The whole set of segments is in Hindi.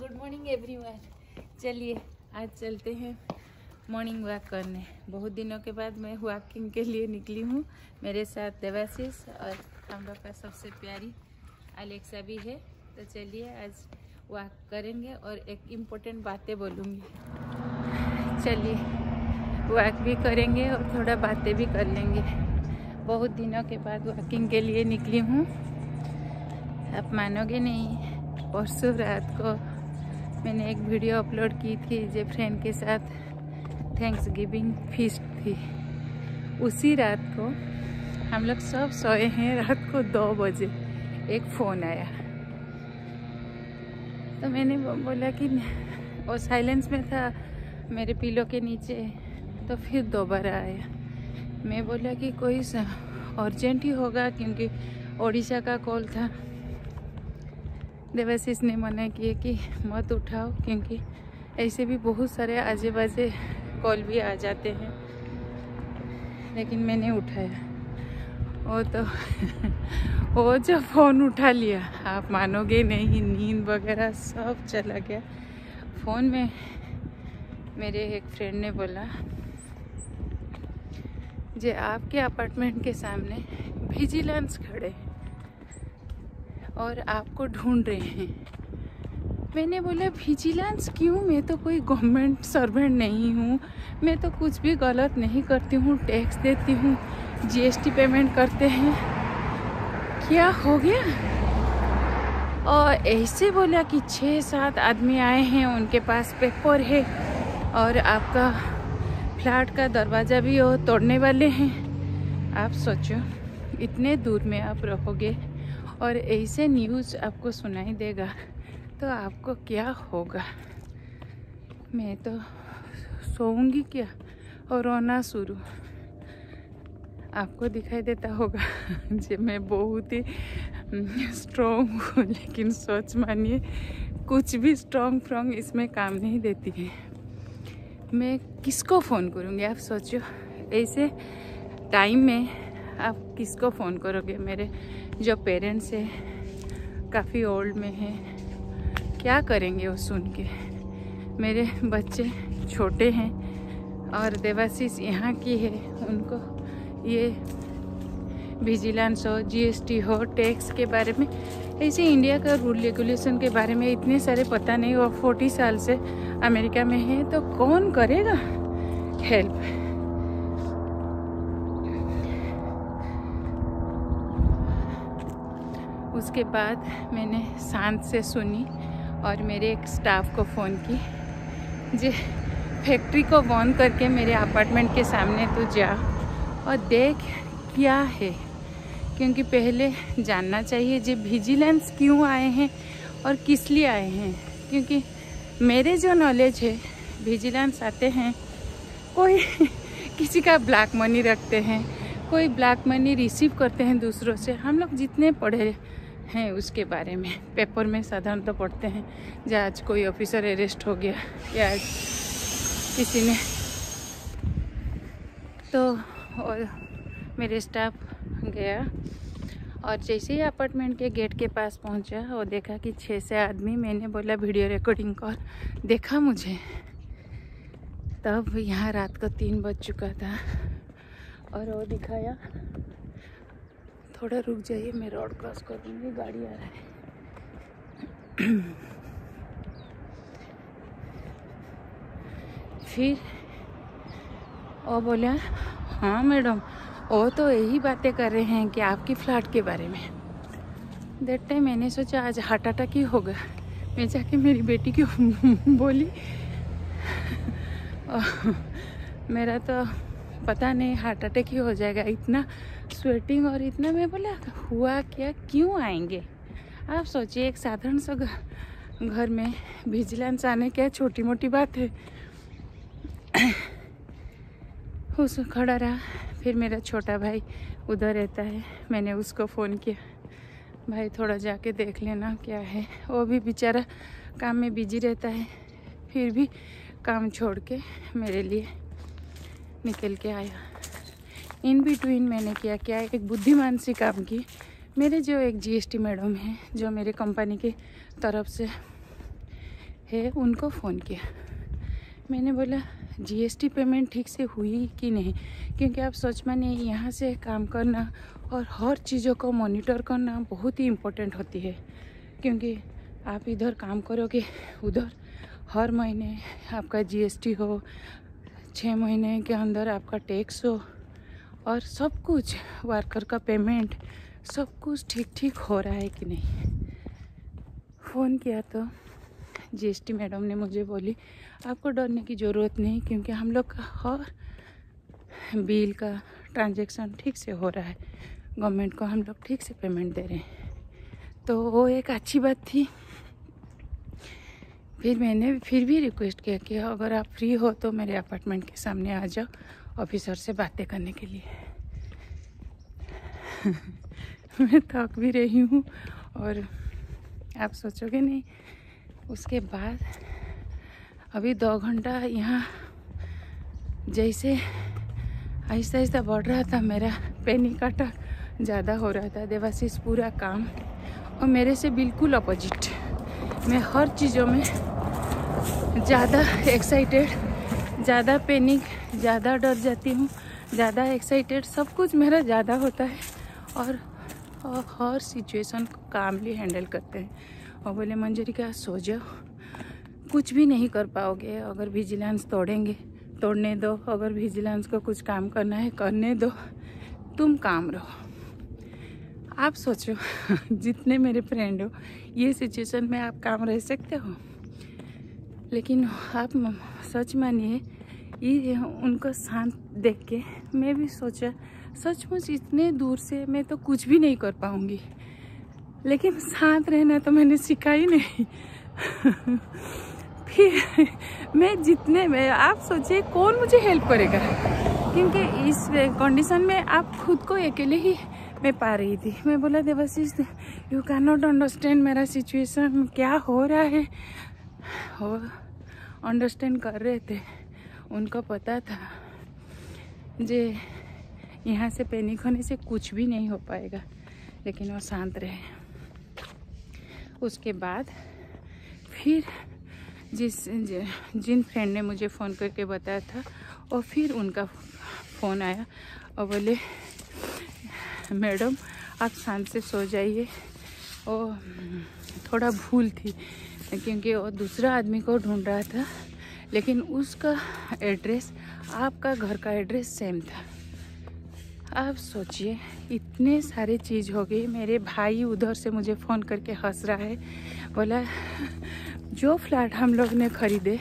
Good morning everyone. चलिए आज चलते हैं मॉर्निंग वॉक करने। बहुत दिनों के बाद मैं वॉकिंग के लिए निकली हूँ। मेरे साथ देवाशीष और हम लोग का सबसे प्यारी अलेक्सा भी है। तो चलिए आज वॉक करेंगे और एक इम्पोर्टेंट बातें बोलूँगी। चलिए वॉक भी करेंगे और थोड़ा बातें भी कर लेंगे। बहुत दिनों के बाद वॉकिंग के लिए निकली हूँ। आप मानोगे नहीं, परसों रात को मैंने एक वीडियो अपलोड की थी जो फ्रेंड के साथ थैंक्स गिविंग फीस्ट थी। उसी रात को हम लोग सब सोए हैं। रात को 2 बजे एक फ़ोन आया, तो मैंने बोला कि वो साइलेंस में था मेरे पिलो के नीचे। तो फिर दोबारा आया। मैं बोला कि कोई अर्जेंट ही होगा क्योंकि ओडिशा का कॉल था। देवाशीष ने मना किए कि मत उठाओ क्योंकि ऐसे भी बहुत सारे आजे बाजे कॉल भी आ जाते हैं। लेकिन मैंने उठाया। वो तो वो जो फ़ोन उठा लिया, आप मानोगे नहीं, नींद वगैरह सब चला गया। फ़ोन में मेरे एक फ्रेंड ने बोला जे आपके अपार्टमेंट के सामने विजिलेंस खड़े और आपको ढूंढ रहे हैं। मैंने बोला विजिलेंस क्यों? मैं तो कोई गवर्नमेंट सर्वेंट नहीं हूँ। मैं तो कुछ भी गलत नहीं करती हूँ। टैक्स देती हूँ, जीएसटी पेमेंट करते हैं। क्या हो गया? और ऐसे बोला कि 6-7 आदमी आए हैं, उनके पास पेपर है और आपका फ्लैट का दरवाज़ा भी वो तोड़ने वाले हैं। आप सोचो, इतने दूर में आप रहोगे और ऐसे न्यूज़ आपको सुनाई देगा तो आपको क्या होगा? मैं तो सोऊंगी क्या और रोना शुरू। आपको दिखाई देता होगा जब मैं बहुत ही स्ट्रॉन्ग हूँ, लेकिन सोच मानिए कुछ भी स्ट्रॉन्ग इसमें काम नहीं देती है। मैं किसको फ़ोन करूँगी? आप सोचो, ऐसे टाइम में आप किसको फ़ोन करोगे? मेरे जो पेरेंट्स हैं काफ़ी ओल्ड में हैं, क्या करेंगे वो सुन के? मेरे बच्चे छोटे हैं और देवाशीष यहाँ की है। उनको ये विजिलेंस हो, जीएसटी हो, टैक्स के बारे में, ऐसे इंडिया का रूल रेगुलेशन के बारे में इतने सारे पता नहीं। वो 40 साल से अमेरिका में है, तो कौन करेगा हेल्प? उसके बाद मैंने शांत से सुनी और मेरे एक स्टाफ को फ़ोन की, जे फैक्ट्री को बंद करके मेरे अपार्टमेंट के सामने तो जा और देख क्या है, क्योंकि पहले जानना चाहिए जे विजिलेंस क्यों आए हैं और किस लिए आए हैं। क्योंकि मेरे जो नॉलेज है, विजिलेंस आते हैं कोई किसी का ब्लैक मनी रखते हैं, कोई ब्लैक मनी रिसीव करते हैं दूसरों से। हम लोग जितने पढ़े हैं उसके बारे में पेपर में साधारण तो पढ़ते हैं, जहाँ आज कोई ऑफिसर अरेस्ट हो गया या आज किसी ने तो। और मेरे स्टाफ गया और जैसे ही अपार्टमेंट के गेट के पास पहुंचा, वो देखा कि 6 से आदमी। मैंने बोला वीडियो रिकॉर्डिंग कर। देखा मुझे, तब यहाँ रात को 3 बज चुका था और वो दिखाया। थोड़ा रुक जाइए, मैं रोड क्रॉस कर दूँगी, गाड़ी आ रहा है। फिर वो बोला, हाँ मैडम, वो तो यही बातें कर रहे हैं कि आपकी फ्लैट के बारे में। दैट टाइम मैंने सोचा आज हार्ट अटैक ही होगा। मैं जाके मेरी बेटी को बोली, मेरा तो पता नहीं हार्ट अटैक ही हो जाएगा, इतना स्वेटिंग और इतना। मैं बोला हुआ क्या, क्यों आएंगे? आप सोचिए, एक साधारण सा घर में विजिलेंस आने क्या छोटी मोटी बात है। उस खड़ा रहा। फिर मेरा छोटा भाई उधर रहता है, मैंने उसको फ़ोन किया, भाई थोड़ा जाके देख लेना क्या है। वो भी बेचारा काम में बिजी रहता है, फिर भी काम छोड़ के मेरे लिए निकल के आया। इन बिटवीन मैंने क्या एक बुद्धिमान सी काम की। मेरे जो एक जीएसटी मैडम हैं, जो मेरे कंपनी की तरफ से है उनको फ़ोन किया। मैंने बोला जीएसटी पेमेंट ठीक से हुई कि नहीं, क्योंकि आप सोच मानिए यहाँ से काम करना और हर चीज़ों को मॉनिटर करना बहुत ही इम्पोर्टेंट होती है, क्योंकि आप इधर काम करोगे उधर हर महीने आपका जीएसटी हो, 6 महीने के अंदर आपका टैक्स हो और सब कुछ वर्कर का पेमेंट सब कुछ ठीक ठीक हो रहा है कि नहीं। फ़ोन किया तो जीएसटी मैडम ने मुझे बोली आपको डरने की ज़रूरत नहीं, क्योंकि हम लोग का हर बिल का ट्रांजैक्शन ठीक से हो रहा है, गवर्नमेंट को हम लोग ठीक से पेमेंट दे रहे हैं। तो वो एक अच्छी बात थी। फिर मैंने फिर भी रिक्वेस्ट किया कि अगर आप फ्री हो तो मेरे अपार्टमेंट के सामने आ जाओ ऑफिसर से बातें करने के लिए। मैं थक भी रही हूँ और आप सोचोगे नहीं। उसके बाद अभी 2 घंटा यहाँ जैसे आहिस्ता आहिस्ता बढ़ रहा था, मेरा पैनिक अटैक ज़्यादा हो रहा था। देवाशीष पूरा काम और मेरे से बिल्कुल अपोजिट। मैं हर चीज़ों में ज़्यादा एक्साइटेड, ज़्यादा पैनिक, ज़्यादा डर जाती हूँ, ज़्यादा एक्साइटेड, सब कुछ मेरा ज़्यादा होता है और हर सिचुएशन को कामली हैंडल करते हैं। और बोले मंजरिका सो जाओ, कुछ भी नहीं कर पाओगे, अगर विजिलेंस तोड़ेंगे तोड़ने दो, अगर विजिलेंस को कुछ काम करना है करने दो, तुम काम रहो। आप सोचो जितने मेरे फ्रेंड हो ये सिचुएशन में आप काम रह सकते हो, लेकिन आप सच मानिए ये उनको शांत देख के मैं भी सोचा सचमुच इतने दूर से मैं तो कुछ भी नहीं कर पाऊँगी, लेकिन शांत रहना तो मैंने सीखा ही नहीं। फिर मैं जितने में आप सोचिए कौन मुझे हेल्प करेगा, क्योंकि इस कंडीशन में आप खुद को अकेले ही मैं पा रही थी। मैं बोला Devashish you can not understand मेरा सिचुएशन, क्या हो रहा है। वो अंडरस्टैंड कर रहे थे, उनको पता था जे यहाँ से पैनिक होने से कुछ भी नहीं हो पाएगा, लेकिन वो शांत रहे। उसके बाद फिर जिन फ्रेंड ने मुझे फ़ोन करके बताया था और फिर उनका फ़ोन आया और बोले मैडम आप शांत से सो जाइए, और थोड़ा भूल थी क्योंकि वो दूसरा आदमी को ढूंढ रहा था, लेकिन उसका एड्रेस आपका घर का एड्रेस सेम था। आप सोचिए इतने सारे चीज़ हो गई। मेरे भाई उधर से मुझे फ़ोन करके हंस रहा है, बोला जो फ्लैट हम लोग ने ख़रीदे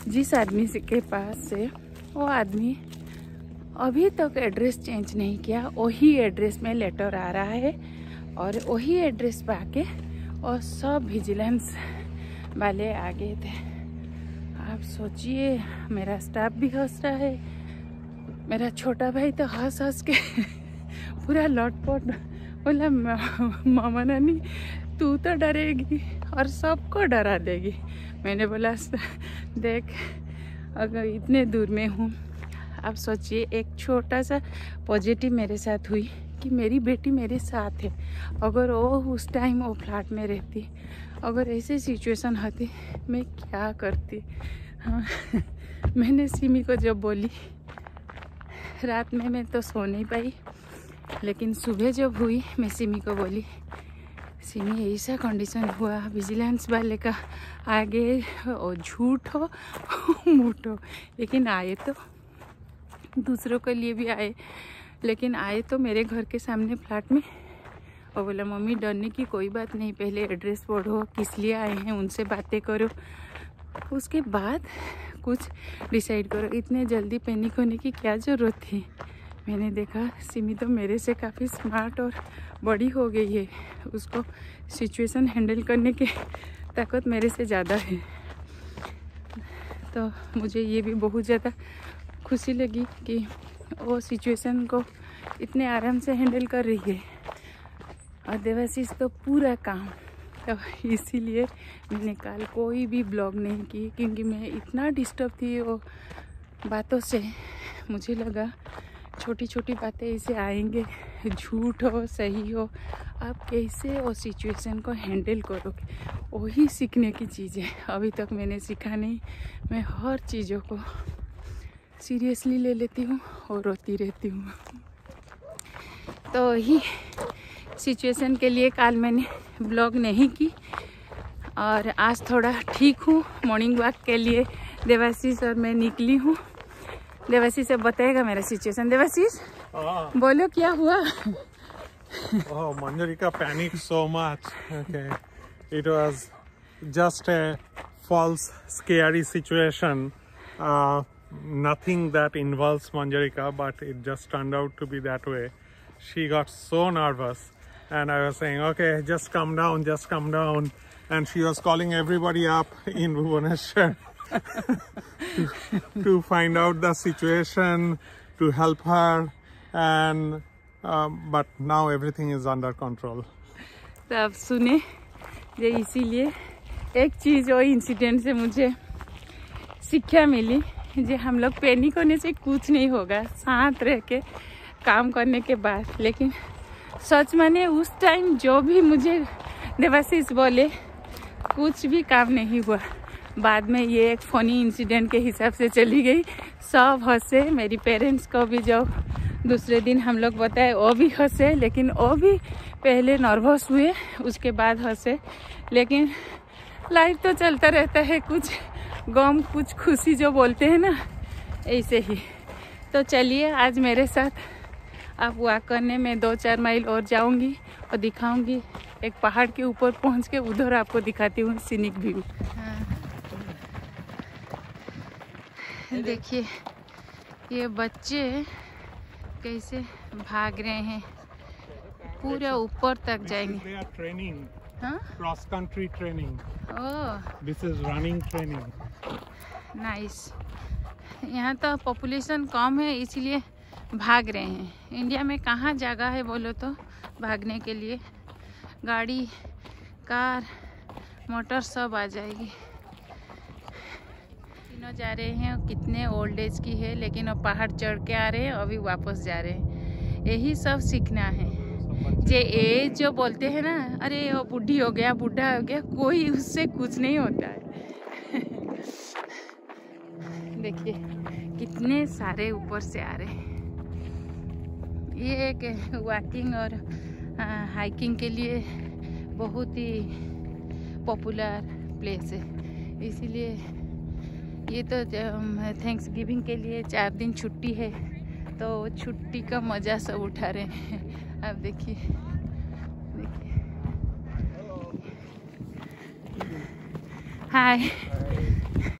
जिस आदमी के पास से, वो आदमी अभी तक एड्रेस चेंज नहीं किया, वही एड्रेस में लेटर आ रहा है और वही एड्रेस पे आके और सब विजिलेंस वाले आ गए थे। आप सोचिए मेरा स्टाफ भी हंस रहा है, मेरा छोटा भाई तो हंस हंस के पूरा लौटपट, बोला मामा नानी तू तो डरेगी और सबको डरा देगी। मैंने बोला देख अगर इतने दूर में हूँ, आप सोचिए एक छोटा सा पॉजिटिव मेरे साथ हुई कि मेरी बेटी मेरे साथ है। अगर वो उस टाइम वो फ्लैट में रहती, अगर ऐसी सिचुएशन होती मैं क्या करती। हाँ मैंने सिमी को जब बोली, रात में मैं तो सो नहीं पाई, लेकिन सुबह जब हुई मैं सिमी को बोली सिमी ऐसा कंडीशन हुआ, विजिलेंस वाले का आगे और झूठ हो मूठ हो, लेकिन आए तो दूसरों के लिए भी आए, लेकिन आए तो मेरे घर के सामने फ्लैट में। और बोला मम्मी डरने की कोई बात नहीं, पहले एड्रेस पढ़ो, किस लिए आए हैं उनसे बातें करो, उसके बाद कुछ डिसाइड करो। इतने जल्दी पैनिक होने की क्या ज़रूरत थी। मैंने देखा सिमी तो मेरे से काफ़ी स्मार्ट और बड़ी हो गई है, उसको सिचुएशन हैंडल करने की ताकत मेरे से ज़्यादा है। तो मुझे ये भी बहुत ज़्यादा खुशी लगी कि वो सिचुएशन को इतने आराम से हैंडल कर रही है। और देवाशीष तो पूरा काम, तो इसीलिए मैंने कल कोई भी ब्लॉग नहीं की, क्योंकि मैं इतना डिस्टर्ब थी वो बातों से। मुझे लगा छोटी छोटी बातें ऐसे आएंगे, झूठ हो सही हो, आप कैसे वो सिचुएशन को हैंडल करोगे, वही सीखने की चीज़ है। अभी तक मैंने सीखा नहीं। मैं हर चीज़ों को सीरियसली ले लेती हूँ और रोती रहती हूँ। तो वही सिचुएशन के लिए कल मैंने ब्लॉग नहीं की और आज थोड़ा ठीक हूँ। मॉर्निंग वॉक के लिए देवाशीष और मैं निकली हूँ। देवाशीष से बताएगा मेरा सिचुएशन। देवाशीष बोलो क्या हुआ? Oh, Manjarika panicked so much. Okay, it was just a false, scary situation. Nothing that involves Manjarika, but it just turned out to be that way. She got so nervous, and I was saying, "Okay, just calm down, just calm down." And she was calling everybody up in Bhubaneswar to find out the situation, to help her, and but now everything is under control. तो अब सुने जे, इसीलिए एक चीज़ और इंसिडेंट से मुझे शिक्षा मिली जे हम लोग पैनिक होने से कुछ नहीं होगा, शांत रह के काम करने के बाद। लेकिन सच माने उस टाइम जो भी मुझे देवाशीष बोले कुछ भी काम नहीं हुआ। बाद में ये एक फनी इंसिडेंट के हिसाब से चली गई। सब हंसे, मेरी पेरेंट्स को भी जो दूसरे दिन हम लोग बताए वो भी हंसे, लेकिन वो भी पहले नर्वस हुए, उसके बाद हंसे। लेकिन लाइफ तो चलता रहता है, कुछ गम कुछ खुशी जो बोलते हैं ना, ऐसे ही। तो चलिए आज मेरे साथ आप वॉक करने में 2-4 माइल और जाऊंगी और दिखाऊंगी। एक पहाड़ के ऊपर पहुंच के उधर आपको दिखाती हूँ सीनिक व्यू। देखिए ये बच्चे कैसे भाग रहे हैं, पूरा ऊपर तक जाएंगे। They are training. हाँ? Cross country training. Oh This is running training. Nice. यहाँ तो पॉपुलेशन कम है इसलिए भाग रहे हैं। इंडिया में कहाँ जगह है बोलो तो भागने के लिए, गाड़ी कार मोटर सब आ जाएगी। तीनों जा रहे हैं, कितने ओल्ड एज की है, लेकिन अब पहाड़ चढ़ के आ रहे हैं, अभी वापस जा रहे हैं। यही सब सीखना है। जे एज जो बोलते हैं ना, अरे वो बुढ़ी हो गया बूढ़ा हो गया, कोई उससे कुछ नहीं होता है। देखिए कितने सारे ऊपर से आ रहे हैं। ये एक वॉकिंग और हाइकिंग के लिए बहुत ही पॉपुलर प्लेस है। इसीलिए ये तो थैंक्स गिविंग के लिए 4 दिन छुट्टी है, तो छुट्टी का मज़ा सब उठा रहे हैं। अब देखिए देखिए। हाय।